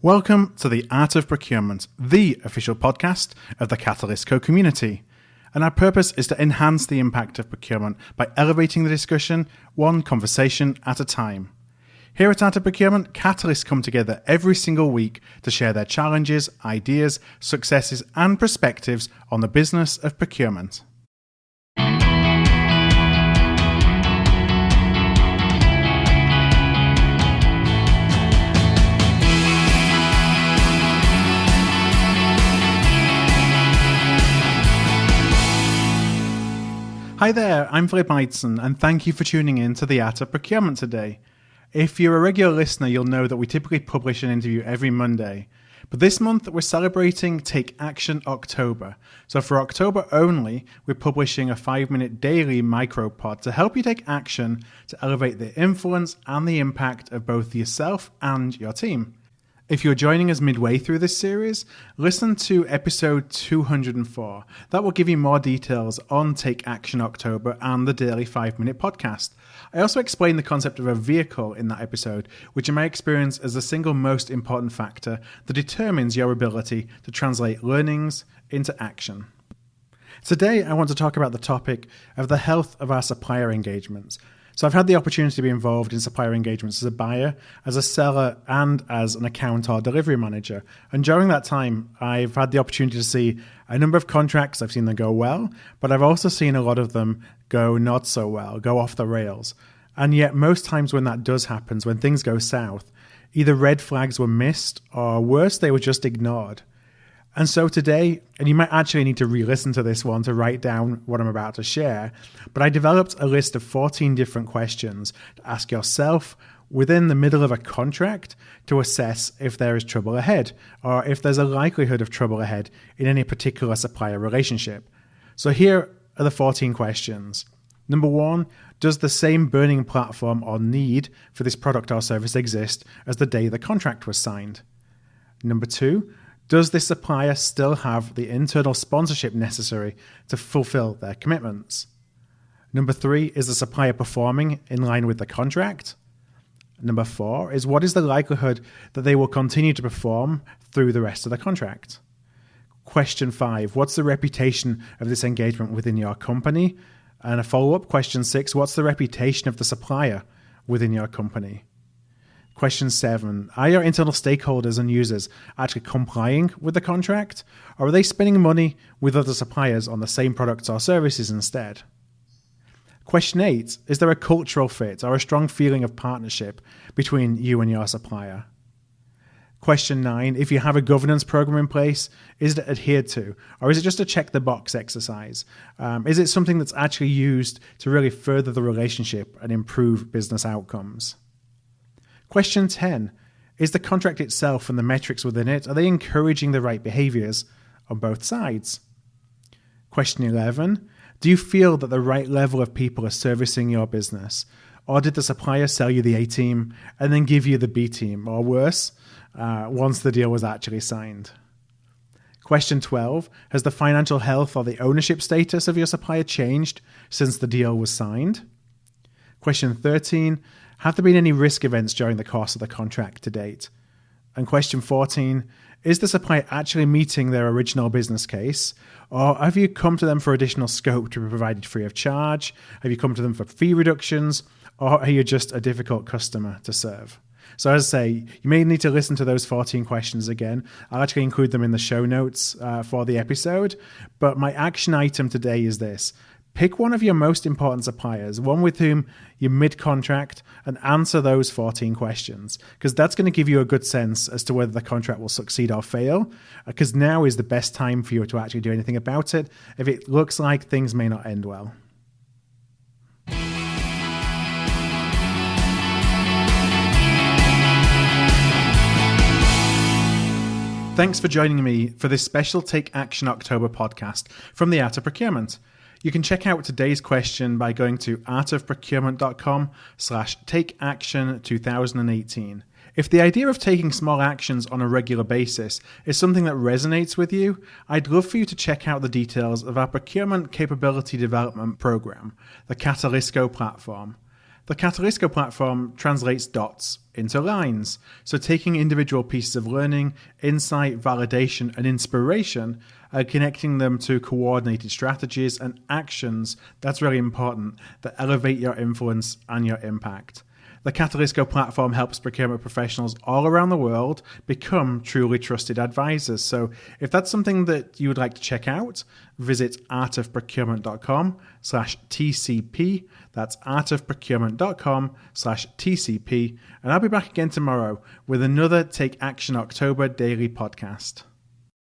Welcome to the Art of Procurement, the official podcast of the Catalyst community. And our purpose is to enhance the impact of procurement by elevating the discussion one conversation at a time. Here at Art of Procurement, Catalysts come together every single week to share their challenges, ideas, successes, and perspectives on the business of procurement. Hi there, I'm Philip Eitzen, and thank you for tuning in to the Art of Procurement today. If you're a regular listener, you'll know that we typically publish an interview every Monday. But this month, we're celebrating Take Action October. So for October only, we're publishing a 5-minute daily micropod to help you take action to elevate the influence and the impact of both yourself and your team. If you're joining us midway through this series, listen to episode 204. That will give you more details on Take Action October and the daily 5-minute podcast. I also explain the concept of a vehicle in that episode, which in my experience is the single most important factor that determines your ability to translate learnings into action. Today, I want to talk about the topic of the health of our supplier engagements. So I've had the opportunity to be involved in supplier engagements as a buyer, as a seller, and as an account or delivery manager. And during that time, I've had the opportunity to see a number of contracts. I've seen them go well, but I've also seen a lot of them go not so well, go off the rails. And yet most times when that does happen, when things go south, either red flags were missed or worse, they were just ignored. And so today, and you might actually need to re-listen to this one to write down what I'm about to share, but I developed a list of 14 different questions to ask yourself within the middle of a contract to assess if there is trouble ahead, or if there's a likelihood of trouble ahead in any particular supplier relationship. So here are the 14 questions. Number 1, does the same burning platform or need for this product or service exist as the day the contract was signed? Number 2, does this supplier still have the internal sponsorship necessary to fulfill their commitments? Number 3, is the supplier performing in line with the contract? Number 4 is what is the likelihood that they will continue to perform through the rest of the contract? Question 5, what's the reputation of this engagement within your company? And a follow-up, question 6, what's the reputation of the supplier within your company? Question 7, are your internal stakeholders and users actually complying with the contract, or are they spending money with other suppliers on the same products or services instead? Question 8, is there a cultural fit or a strong feeling of partnership between you and your supplier? Question 9, if you have a governance program in place, is it adhered to, or is it just a check-the-box exercise? Is it something that's actually used to really further the relationship and improve business outcomes? Question 10, is the contract itself and the metrics within it, are they encouraging the right behaviors on both sides? Question 11, do you feel that the right level of people are servicing your business? Or did the supplier sell you the A team and then give you the B team, or worse, once the deal was actually signed? Question 12, has the financial health or the ownership status of your supplier changed since the deal was signed? Question 13, have there been any risk events during the course of the contract to date? And question 14, is the supplier actually meeting their original business case? Or have you come to them for additional scope to be provided free of charge? Have you come to them for fee reductions? Or are you just a difficult customer to serve? So as I say, you may need to listen to those 14 questions again. I'll actually include them in the show notes for the episode. But my action item today is this. Pick one of your most important suppliers, one with whom you're mid-contract, and answer those 14 questions, because that's going to give you a good sense as to whether the contract will succeed or fail, because now is the best time for you to actually do anything about it if it looks like things may not end well. Thanks for joining me for this special Take Action October podcast from the Art of Procurement. You can check out today's question by going to artofprocurement.com/takeaction2018. If the idea of taking small actions on a regular basis is something that resonates with you, I'd love for you to check out the details of our Procurement Capability Development Program, the Catalyst platform. The Catalysco platform translates dots into lines. So taking individual pieces of learning, insight, validation, and inspiration and connecting them to coordinated strategies and actions, that's really important, that elevate your influence and your impact. The Catalysco platform helps procurement professionals all around the world become truly trusted advisors. So if that's something that you would like to check out, visit artofprocurement.com/TCP. That's artofprocurement.com/TCP. And I'll be back again tomorrow with another Take Action October daily podcast.